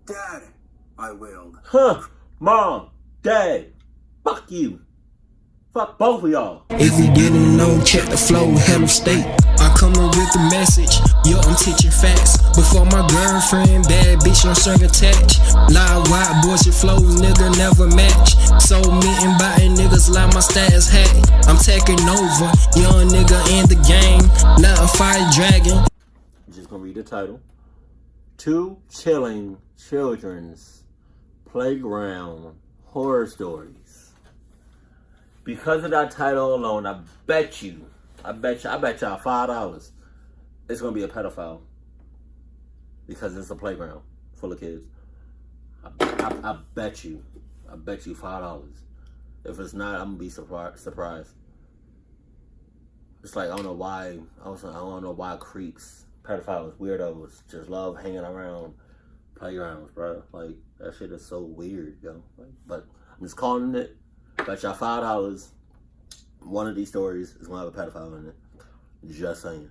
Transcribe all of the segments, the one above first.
Dad, I wailed. Huh, Mom, Dad, fuck you. Fuck both of y'all. If you didn't know, check the flow, head of state. I come in with the message, yo, I'm teaching facts. Before my girlfriend, bad bitch, no string attached. Live wide, bullshit flows, nigga never match. So meeting biting niggas like my stats hack. I'm taking over, young nigga in the game. Let a fire dragon. I'm just gonna read the title. 2 chilling children's playground horror stories. Because of that title alone, I bet y'all $5 it's gonna be a pedophile. Because it's a playground full of kids. I bet you $5. If it's not, I'm gonna be surprised. It's like I don't know why creeps, pedophiles, weirdos just love hanging around playgrounds, bro. Like that shit is so weird, yo. Like, but I'm just calling it. Bet y'all $5. One of these stories is gonna have a pedophile in it. Just saying.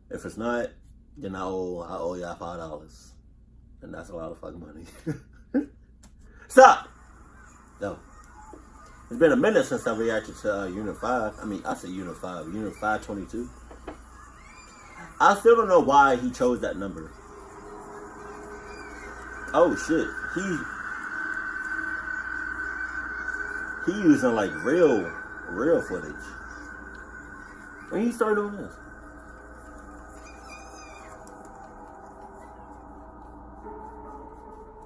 If it's not, then I owe y'all $5, and that's a lot of fucking money. Stop. No. It's been a minute since I reacted to Unit 5. I mean, I said Unit 5. Unit 522. I still don't know why he chose that number. Oh shit. He using like real footage. When he started doing this?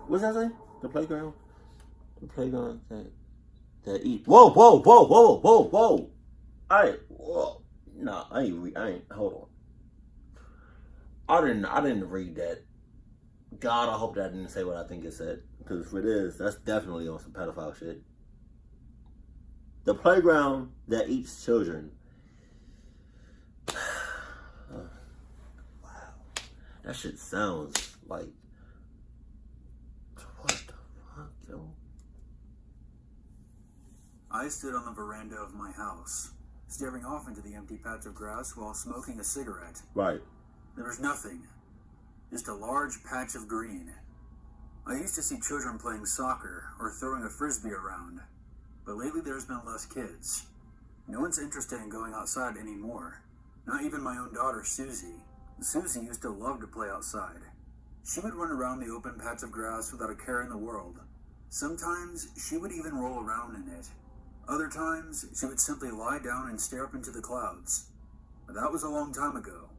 What's that say? The playground? The playground that eat. Whoa. Alright, whoa. No, I ain't, hold on. I didn't read that. God, I hope that didn't say what I think it said. Because if it is, that's definitely on some pedophile shit. The playground that eats children. Wow. That shit sounds like... What the fuck, yo? I stood on the veranda of my house, staring off into the empty patch of grass while smoking a cigarette. Right. There was nothing. Just a large patch of green. I used to see children playing soccer or throwing a frisbee around. But lately there's been less kids. No one's interested in going outside anymore. Not even my own daughter, Susie. Susie used to love to play outside. She would run around the open patch of grass without a care in the world. Sometimes she would even roll around in it. Other times, she would simply lie down and stare up into the clouds. But that was a long time ago.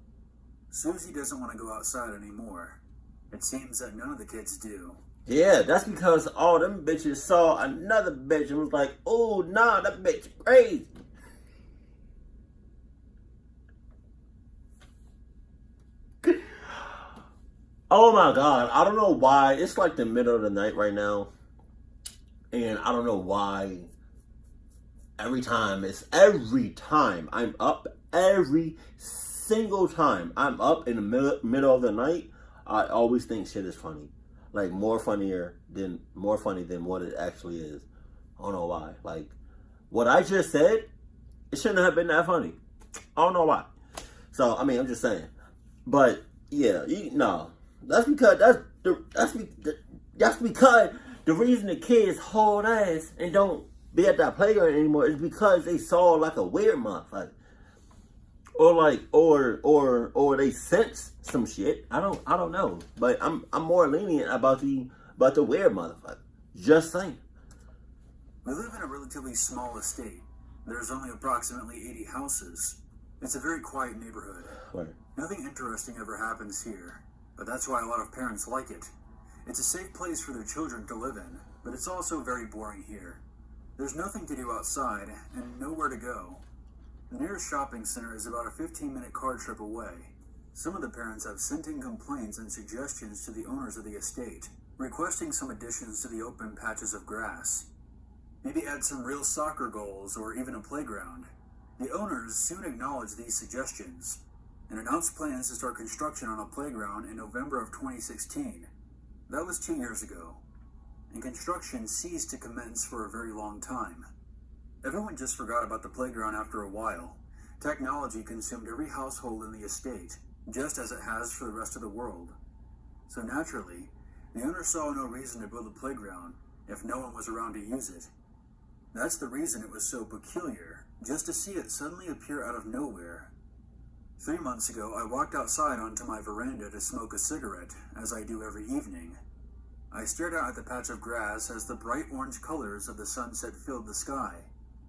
Susie doesn't want to go outside anymore. It seems that none of the kids do. Yeah, that's because all them bitches saw another bitch and was like, oh, nah, that bitch crazy. Oh my God, I don't know why. It's like the middle of the night right now. And I don't know why every time I'm up, every single time I'm up in the middle of the night, I always think shit is funny. Like more funny than what it actually is. I don't know why. Like what I just said, it shouldn't have been that funny. I don't know why. So I mean, I'm just saying. But yeah, that's because the reason the kids haul ass and don't be at that playground anymore is because they saw like a weird motherfucker. Or they sense some shit. I don't know. But I'm more lenient about the weird motherfucker. Just saying. We live in a relatively small estate. There's only approximately 80 houses. It's a very quiet neighborhood. Right. Nothing interesting ever happens here, but that's why a lot of parents like it. It's a safe place for their children to live in, but it's also very boring here. There's nothing to do outside and nowhere to go. The nearest shopping center is about a 15-minute car trip away. Some of the parents have sent in complaints and suggestions to the owners of the estate, requesting some additions to the open patches of grass. Maybe add some real soccer goals or even a playground. The owners soon acknowledged these suggestions and announced plans to start construction on a playground in November of 2016. That was 2 years ago, and construction ceased to commence for a very long time. Everyone just forgot about the playground after a while. Technology consumed every household in the estate, just as it has for the rest of the world. So naturally, The owner saw no reason to build a playground if no one was around to use it. That's the reason it was so peculiar, just to see it suddenly appear out of nowhere. 3 months ago, I walked outside onto my veranda to smoke a cigarette, as I do every evening. I stared out at the patch of grass as the bright orange colors of the sunset filled the sky,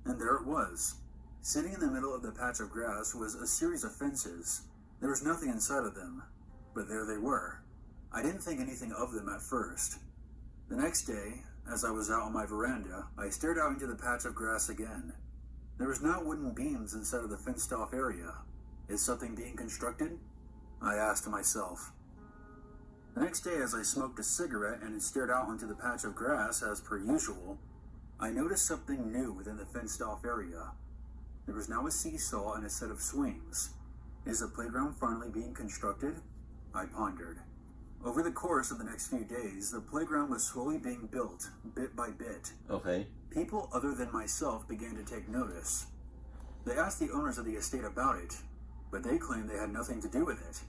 and there it was. Sitting in the middle of the patch of grass was a series of fences. There was nothing inside of them, but there they were. I didn't think anything of them at first. The next day, as I was out on my veranda, I stared out into the patch of grass again. There was not wooden beams inside of the fenced-off area. Is something being constructed? I asked myself. The next day, as I smoked a cigarette and stared out onto the patch of grass as per usual, I noticed something new within the fenced-off area. There was now a seesaw and a set of swings. Is the playground finally being constructed? I pondered. Over the course of the next few days, the playground was slowly being built, bit by bit. Okay. People other than myself began to take notice. They asked the owners of the estate about it, but they claimed they had nothing to do with it.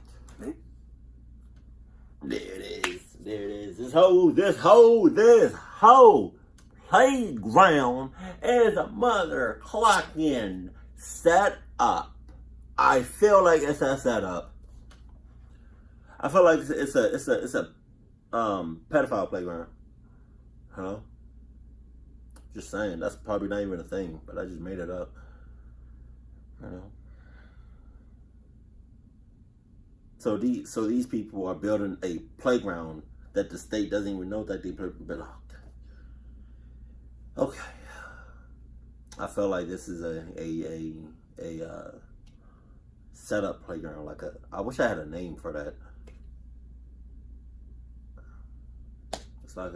There it is. There it is. This whole playground is a mother clocking set up. I feel like it's a setup. I feel like it's a pedophile playground. Huh? Just saying. That's probably not even a thing, but I just made it up. You know. So these people are building a playground that the state doesn't even know that they built. Okay. I feel like this is a setup playground. I wish I had a name for that. It's like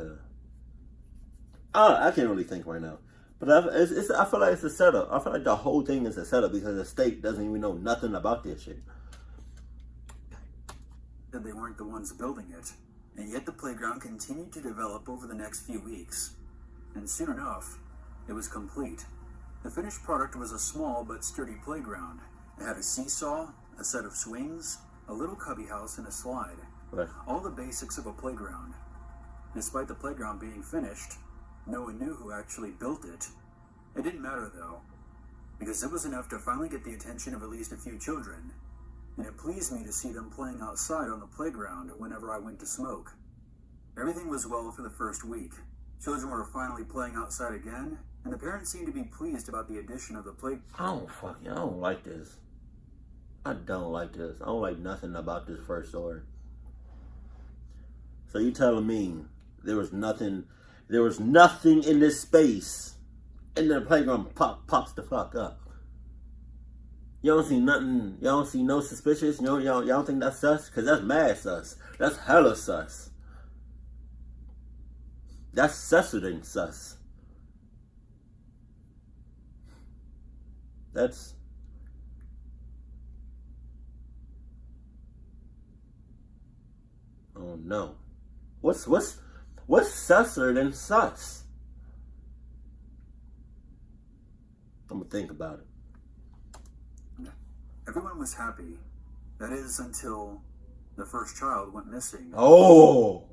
I can't really think right now. But I feel like it's a setup. I feel like the whole thing is a setup because the state doesn't even know nothing about this shit. That they weren't the ones building it, and yet the playground continued to develop over the next few weeks. And soon enough, it was complete. The finished product was a small but sturdy playground. It had a seesaw, a set of swings, a little cubby house, and a slide. Right. All the basics of a playground. Despite the playground being finished, no one knew who actually built it. It didn't matter though, because it was enough to finally get the attention of at least a few children. And it pleased me to see them playing outside on the playground whenever I went to smoke. Everything was well for the first week. Children were finally playing outside again, and the parents seemed to be pleased about the addition of the playground. I don't like this. I don't like this. I don't like nothing about this first story. So you telling me there was nothing in this space, and then the playground pops the fuck up. You don't see nothing, y'all don't see no suspicious, y'all don't think that's sus? Because that's mad sus. That's hella sus. That's susser than sus. That's... Oh no. What's susser than sus? I'm gonna think about it. Everyone was happy. That is, until the first child went missing. Oh!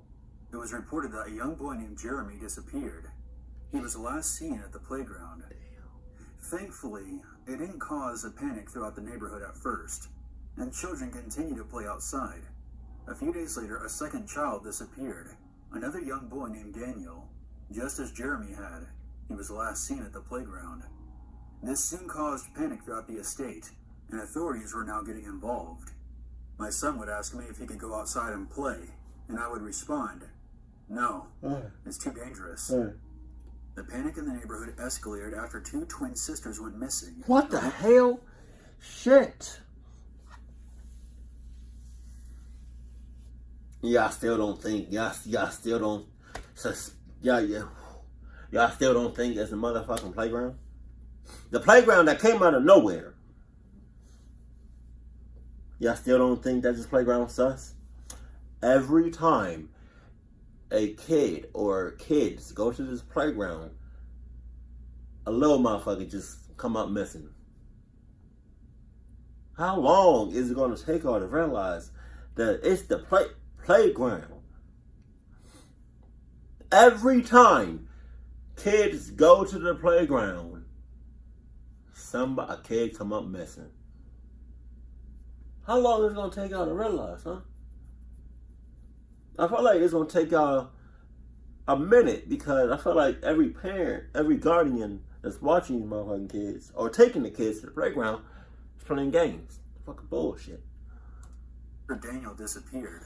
It was reported that a young boy named Jeremy disappeared. He was last seen at the playground. Thankfully, it didn't cause a panic throughout the neighborhood at first, and children continued to play outside. A few days later, a second child disappeared. Another young boy named Daniel, just as Jeremy had. He was last seen at the playground. This soon caused panic throughout the estate, and authorities were now getting involved. My son would ask me if he could go outside and play, and I would respond, no, it's too dangerous. The panic in the neighborhood escalated after 2 twin sisters went missing. What the hell? Shit. Y'all still don't think, y'all still don't think it's a motherfucking playground? The playground that came out of nowhere. Y'all still don't think that this playground sus? Every time a kid or kids go to this playground, a little motherfucker just come up missing. How long is it going to take y'all to realize that it's the playground? every time kids go to the playground, a kid come up missing. How long is it gonna take y'all to realize, huh? I feel like it's gonna take y'all a minute, because I feel like every parent, every guardian that's watching these motherfucking kids or taking the kids to the playground is playing games. Fucking bullshit. Daniel disappeared.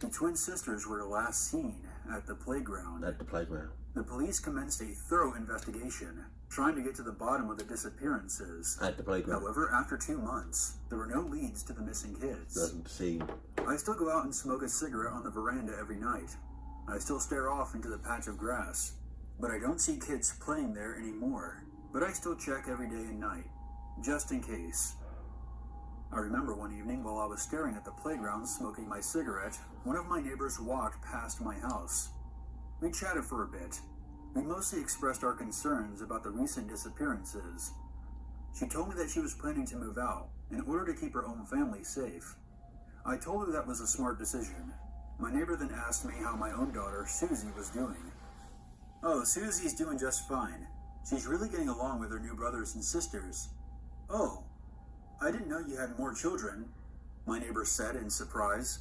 The twin sisters were last seen at the playground. The police commenced a thorough investigation, trying to get to the bottom of the disappearances. At the playground. However, after 2 months, there were no leads to the missing kids. Doesn't seem. I still go out and smoke a cigarette on the veranda every night. I still stare off into the patch of grass, but I don't see kids playing there anymore. But I still check every day and night, just in case. I remember one evening while I was staring at the playground smoking my cigarette, one of my neighbors walked past my house. We chatted for a bit. We mostly expressed our concerns about the recent disappearances. She told me that she was planning to move out in order to keep her own family safe. I told her that was a smart decision. My neighbor then asked me how my own daughter, Susie, was doing. Oh, Susie's doing just fine. She's really getting along with her new brothers and sisters. Oh, I didn't know you had more children, my neighbor said in surprise.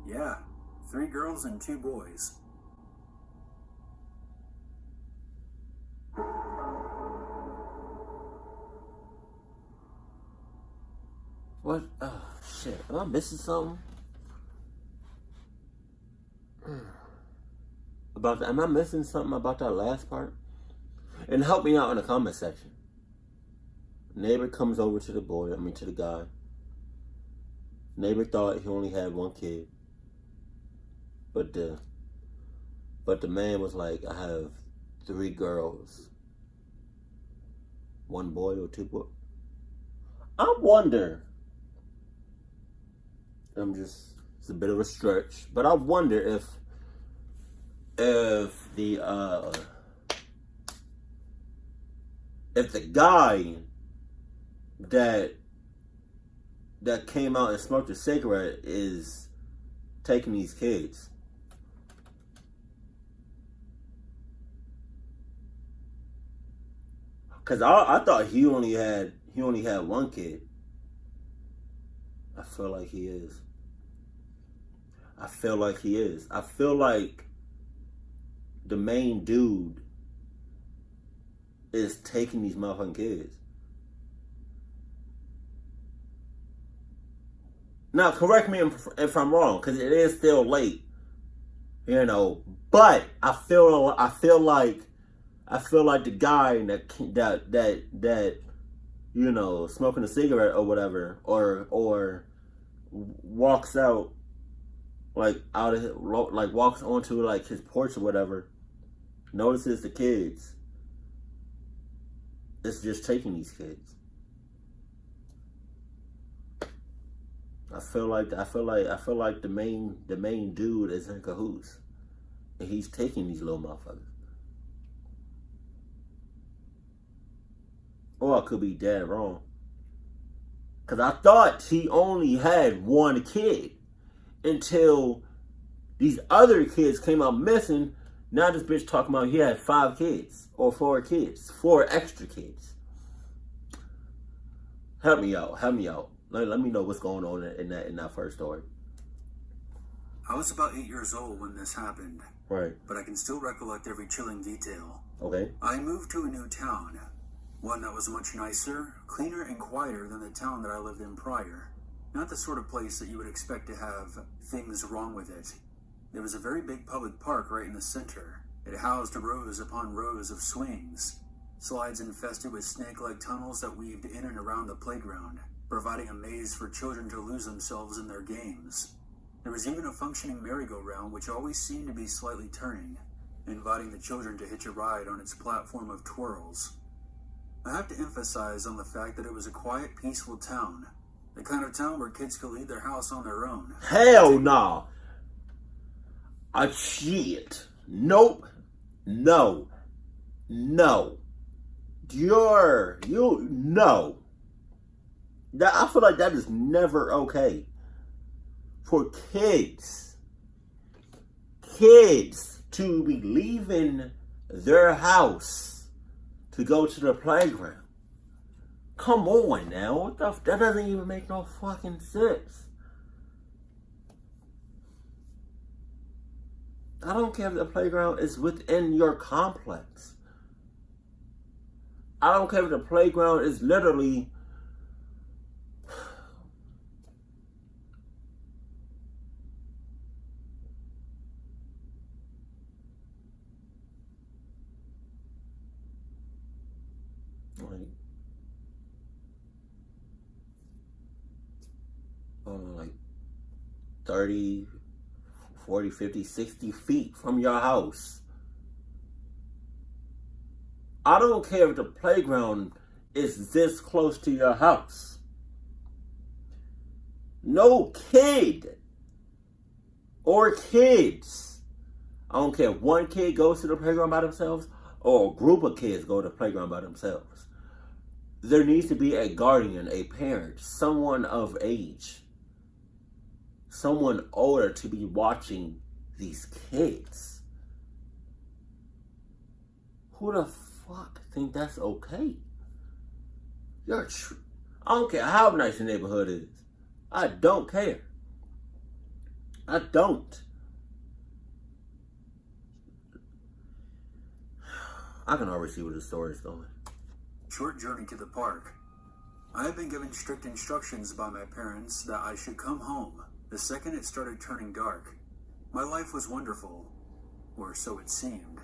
Yeah, 3 girls and 2 boys. What? Oh, shit. Am I missing something? Am I missing something about that last part? And help me out in the comment section. Neighbor comes over to the guy. Neighbor thought he only had 1 kid. But the man was like, I have 3 girls. 1 boy or 2 boys. I wonder. It's a bit of a stretch, but I wonder if the guy that came out and smoked a cigarette is taking these kids. Cause I thought he only had 1 kid. I feel like he is. I feel like the main dude is taking these motherfucking kids. Now, correct me if I'm wrong, because it is still late, But I feel like the guy that smoking a cigarette or whatever, or walks out, walks onto his porch or whatever, notices the kids. It's just taking these kids. I feel like the main dude is in cahoots, and he's taking these little motherfuckers. Or I could be dead wrong. Cause I thought he only had 1 kid until these other kids came out missing. Now this bitch talking about he had 5 kids or 4 kids, 4 extra kids. Help me out. Let me know what's going on in that first story. I was about 8 years old when this happened. Right. But I can still recollect every chilling detail. Okay. I moved to a new town. One that was much nicer, cleaner, and quieter than the town that I lived in prior. Not the sort of place that you would expect to have things wrong with it. There was a very big public park right in the center. It housed rows upon rows of swings, slides infested with snake-like tunnels that weaved in and around the playground, providing a maze for children to lose themselves in their games. There was even a functioning merry-go-round which always seemed to be slightly turning, inviting the children to hitch a ride on its platform of twirls. I have to emphasize on the fact that it was a quiet, peaceful town. The kind of town where kids could leave their house on their own. Hell no. Shit. Nope. No. No. No. I feel like that is never okay. For kids to be leaving their house to go to the playground. Come on now, what the that doesn't even make no fucking sense. I don't care if the playground is within your complex. I don't care if the playground is literally like 30, 40, 50, 60 feet from your house. I don't care if the playground is this close to your house. No kid or kids, I don't care if one kid goes to the playground by themselves or a group of kids go to the playground by themselves. There needs to be a guardian, a parent, someone of age, someone older to be watching these kids. Who the fuck think that's okay? I don't care how nice the neighborhood is. I don't care. I don't. I can already see where the story is going. Short journey to the park. I had been given strict instructions by my parents that I should come home the second it started turning dark. My life was wonderful, or so it seemed.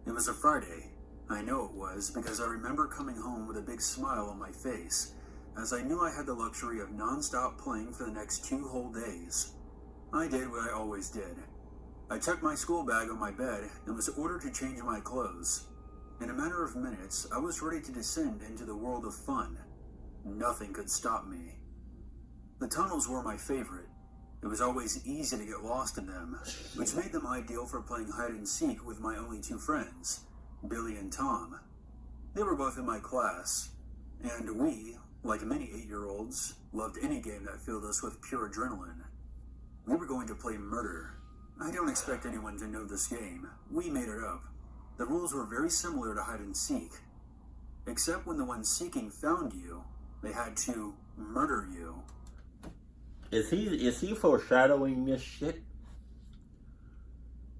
It was a Friday. I know it was because I remember coming home with a big smile on my face, as I knew I had the luxury of non-stop playing for the next 2 whole days. I did what I always did. I tucked my school bag on my bed and was ordered to change my clothes. In a matter of minutes, I was ready to descend into the world of fun. Nothing could stop me. The tunnels were my favorite. It was always easy to get lost in them, which made them ideal for playing hide and seek with my only 2 friends, Billy and Tom. They were both in my class, and we, like many 8-year-olds, loved any game that filled us with pure adrenaline. We were going to play murder. I don't expect anyone to know this game. We made it up. The rules were very similar to hide and seek, except when the one seeking found you, they had to murder you. Is he foreshadowing this shit?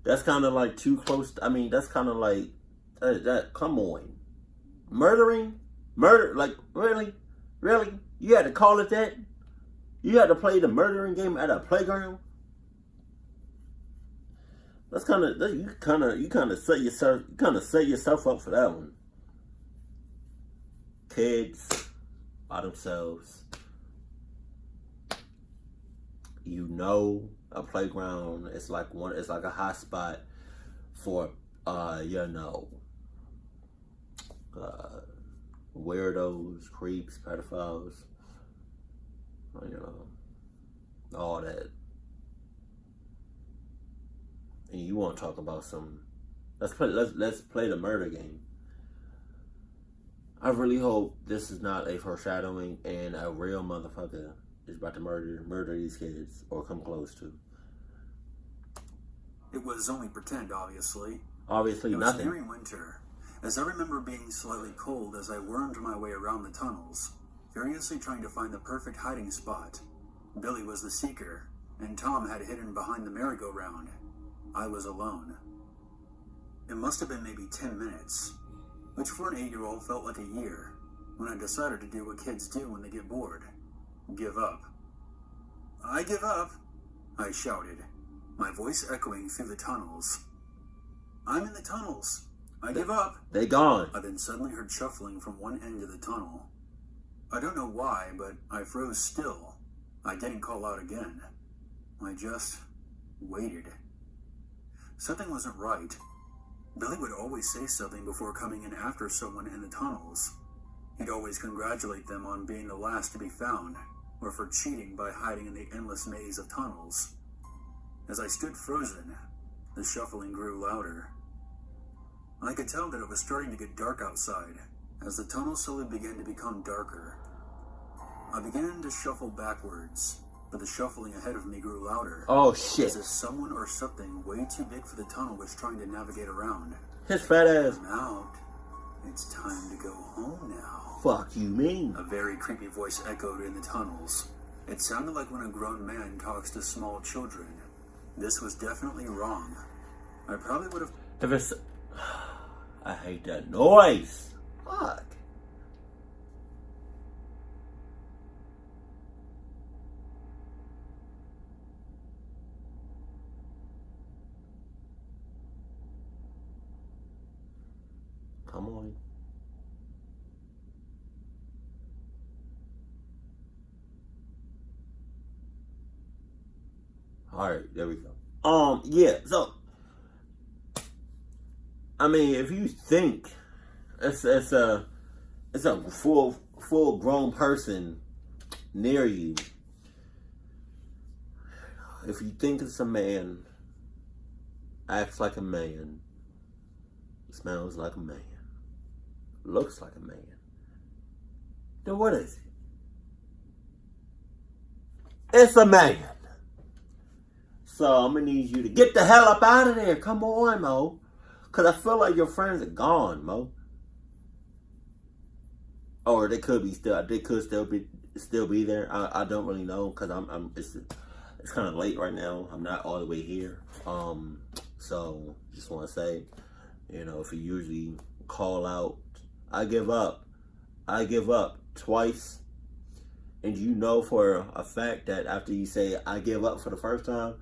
That's kind of like too close. I mean, that's kind of like that. Come on, murder? Like really? You had to call it that? You had to play the murdering game at a playground? That's you kind of set yourself up for that one. Kids by themselves. You know, a playground is like a hot spot for weirdos, creeps, pedophiles, all that. And you want to talk about some? Let's play the murder game. I really hope this is not a foreshadowing and a real motherfucker is about to murder these kids or come close to. It was only pretend, obviously. Obviously, it nothing. It was nearing winter, as I remember being slightly cold as I wormed my way around the tunnels, furiously trying to find the perfect hiding spot. Billy was the seeker, and Tom had hidden behind the merry-go-round. I was alone. It must have been maybe 10 minutes, which for an 8-year-old felt like a year, when I decided to do what kids do when they get bored. Give up. I give up, I shouted, my voice echoing through the tunnels. I'm in the tunnels. I give up. They gone. I then suddenly heard shuffling from one end of the tunnel. I don't know why, but I froze still. I didn't call out again. I just waited. Something wasn't right. Billy would always say something before coming in after someone in the tunnels. He'd always congratulate them on being the last to be found, or for cheating by hiding in the endless maze of tunnels. As I stood frozen, the shuffling grew louder. I could tell that it was starting to get dark outside, as the tunnel slowly began to become darker. I began to shuffle backwards, but the shuffling ahead of me grew louder. Oh shit. As if someone or something way too big for the tunnel was trying to navigate around. His fat ass. I'm out. It's time to go home now. Fuck you mean? A very creepy voice echoed in the tunnels. It sounded like when a grown man talks to small children. This was definitely wrong. I probably would have... If it's... I hate that noise. Fuck. Come on. All right, there we go. Yeah. So, I mean, if you think it's a full grown person near you, if you think it's a man, acts like a man, smells like a man, looks like a man, then what is it? It's a man. So I'm gonna need you to get the hell up out of there. Come on, Mo. Cause I feel like your friends are gone, Mo. Or they could still be there. I don't really know, cause it's kind of late right now. I'm not all the way here. So just want to say, if you usually call out, I give up twice, and you know for a fact that after you say I give up for the first time,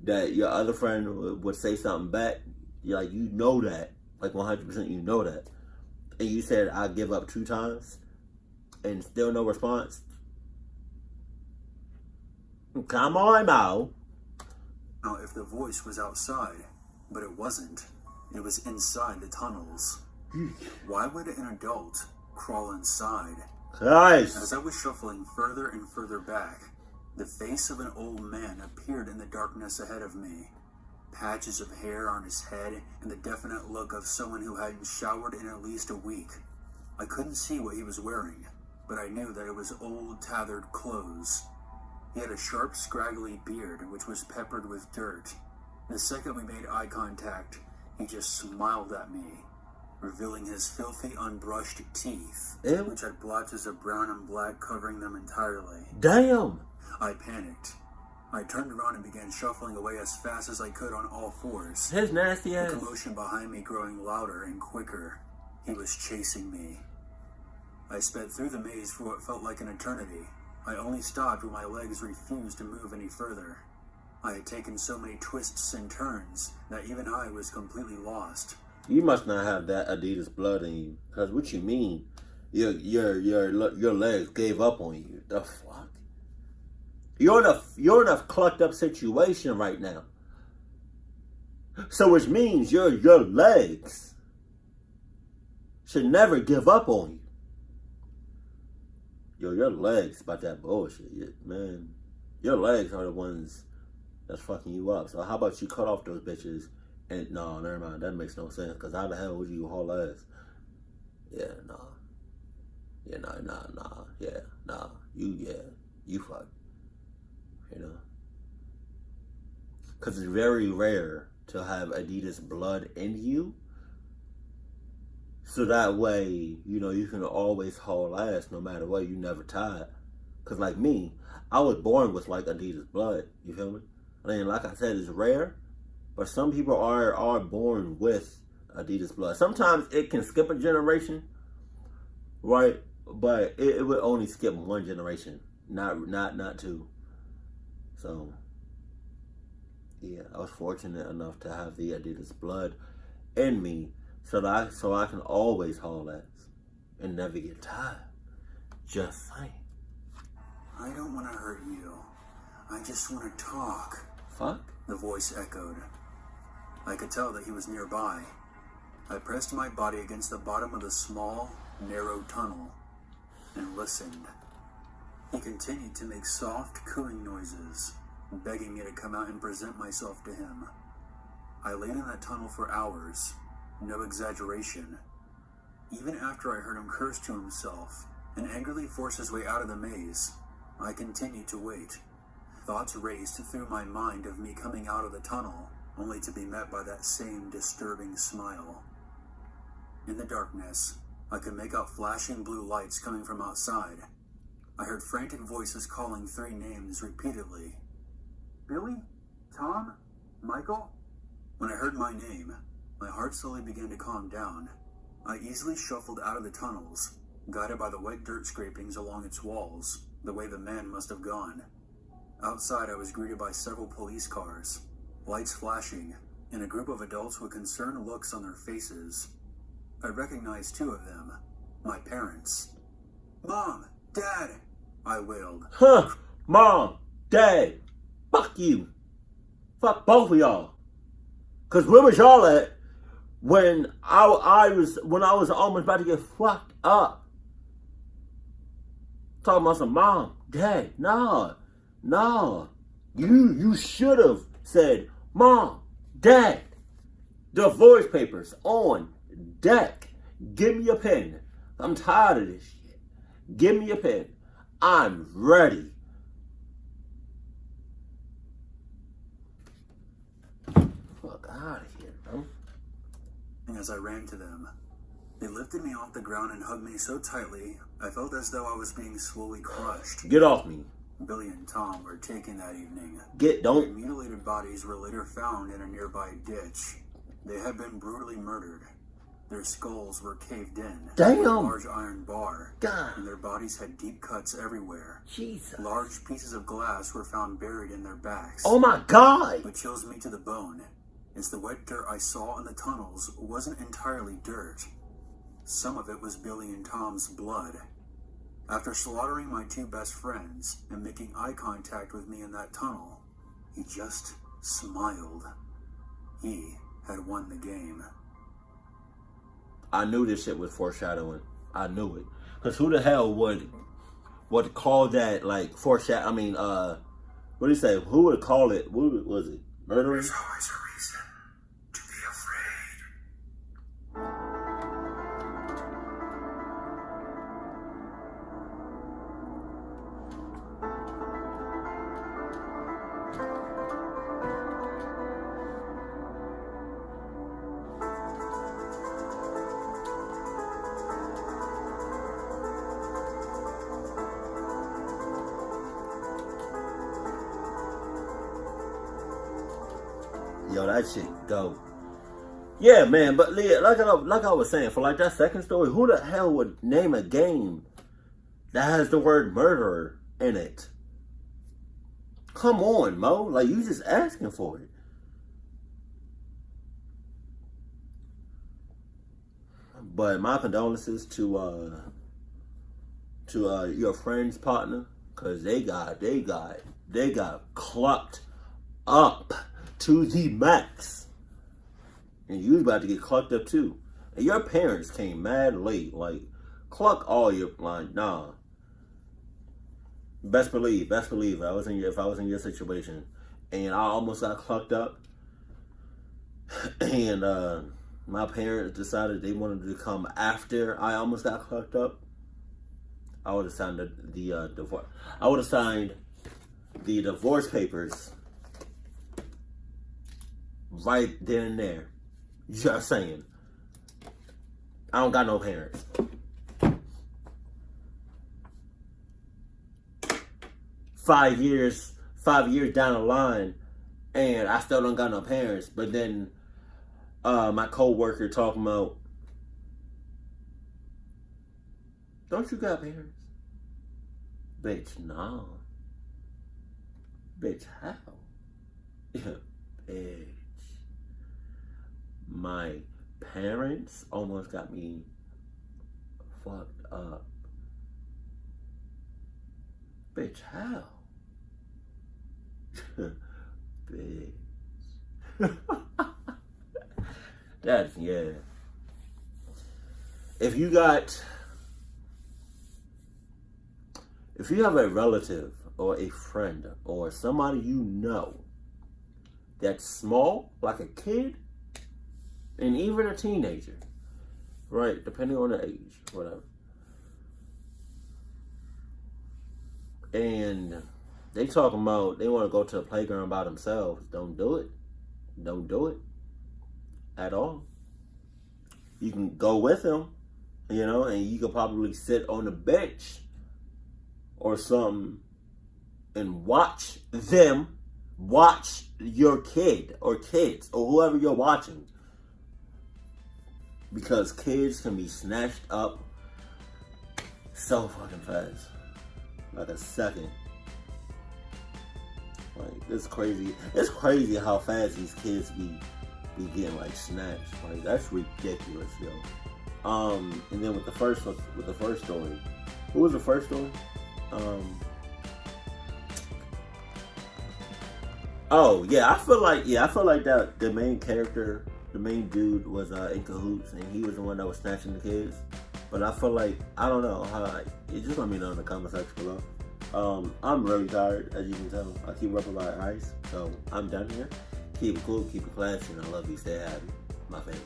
that your other friend would say something back. You're like, that, like 100% you know that, and you said I give up 2 times, and still no response. Come on, Mo. Now, if the voice was outside, but it wasn't. It was inside the tunnels. Why would an adult crawl inside? Christ. As I was shuffling further and further back, the face of an old man appeared in the darkness ahead of me. Patches of hair on his head and the definite look of someone who hadn't showered in at least a week. I couldn't see what he was wearing, but I knew that it was old, tattered clothes. He had a sharp, scraggly beard, which was peppered with dirt. The second we made eye contact, he just smiled at me, revealing his filthy, unbrushed teeth, Ew. which had blotches of brown and black covering them entirely. Damn. I panicked. I turned around and began shuffling away as fast as I could on all fours. His nasty ass. The commotion behind me growing louder and quicker. He was chasing me. I sped through the maze for what felt like an eternity. I only stopped when my legs refused to move any further. I had taken so many twists and turns that even I was completely lost. You must not have that Adidas blood in you. Cause what you mean? Your legs gave up on you. The fuck? You're in a clucked up situation right now. So which means your legs should never give up on you. Your legs about that bullshit, man. Your legs are the ones that's fucking you up. So how about you cut off those bitches? And no, never mind. That makes no sense. Cause how the hell would you haul ass? Yeah, nah. Yeah, nah. Yeah, nah. You fuck. Cause it's very rare to have Adidas blood in you. So that way, you can always haul ass no matter what. You never tired. Cause like me, I was born with like Adidas blood. You feel me? I mean, like I said, it's rare. But some people are born with Adidas blood. Sometimes it can skip a generation, right? But it would only skip one generation, not 2. So yeah, I was fortunate enough to have the Adidas blood in me, so I can always haul ass and never get tired. Just saying. I don't want to hurt you. I just want to talk. Fuck. The voice echoed. I could tell that he was nearby. I pressed my body against the bottom of the small, narrow tunnel and listened. He continued to make soft, cooing noises, begging me to come out and present myself to him. I laid in that tunnel for hours, no exaggeration. Even after I heard him curse to himself and angrily force his way out of the maze, I continued to wait. thoughts raced through my mind of me coming out of the tunnel, only to be met by that same disturbing smile. In the darkness, I could make out flashing blue lights coming from outside. I heard frantic voices calling 3 names repeatedly. Billy? Tom? Michael? When I heard my name, my heart slowly began to calm down. I easily shuffled out of the tunnels, guided by the wet dirt scrapings along its walls, the way the man must have gone. Outside, I was greeted by several police cars, lights flashing, and a group of adults with concerned looks on their faces. I recognized 2 of them, my parents. Mom! Dad! I wailed. Huh! Mom! Dad! Fuck you! Fuck both of y'all! Cause where was y'all at when I was almost about to get fucked up? Talking about some mom, dad, nah. You should have said, Mom, Dad, divorce papers on deck. Give me a pen. I'm tired of this shit. Give me a pen. I'm ready. Fuck out of here, bro. And as I ran to them, they lifted me off the ground and hugged me so tightly, I felt as though I was being slowly crushed. Get off me. Billy and Tom were taken that evening. Their Their mutilated bodies were later found in a nearby ditch. They had been brutally murdered. Their skulls were caved in. Damn. With a large iron bar. God. And their bodies had deep cuts everywhere. Jesus. Large pieces of glass were found buried in their backs. Oh my God. What chills me to the bone is the wet dirt I saw in the tunnels wasn't entirely dirt. Some of it was Billy and Tom's blood. After slaughtering my 2 best friends and making eye contact with me in that tunnel, he just smiled. He had won the game. I knew this shit was foreshadowing. I knew it. Because who the hell would call that, like, foreshadow? I mean, what do you say? Who would call it? What was it? Murdering? There's always a reason to be afraid. Yo, that shit go. Yeah, man, but like I was saying, for like that second story, who the hell would name a game that has the word murderer in it? Come on, Mo. Like, you just asking for it. But my condolences to your friend's partner, cause they got clucked up to the max. And you was about to get clucked up too. And your parents came mad late. Like, cluck all your, like, nah. Best believe, if I was in your situation and I almost got clucked up and my parents decided they wanted to come after I almost got clucked up, I would have signed the divorce. I would have signed the divorce papers right then and there. Just saying. I don't got no parents. 5 years down the line, and I still don't got no parents. But then my co-worker talking about, don't you got parents? Bitch, no. Bitch, how? Bitch. My parents almost got me fucked up. Bitch, how? Bitch. That's, yeah. If you have a relative or a friend or somebody you know that's small, like a kid, and even a teenager, right, depending on the age, whatever, and They talking about they want to go to the playground by themselves. Don't do it. Don't do it at all. You can go with them, you know, and you could probably sit on the bench or something and watch them watch your kid or kids or whoever you're watching. Because kids can be snatched up so fucking fast. Like a second. Like, it's crazy. It's crazy how fast these kids be getting like snatched. Like, that's ridiculous, yo. And then with the first story, who was the first story? Oh yeah, I feel like that the main character, the main dude was in cahoots, and he was the one that was snatching the kids. But I feel like, I don't know how. You just let me know in the comment section below. I'm really tired, as you can tell. I keep up about ice, so I'm done here. Keep it cool, keep it classy, and I love you. Stay happy, my family.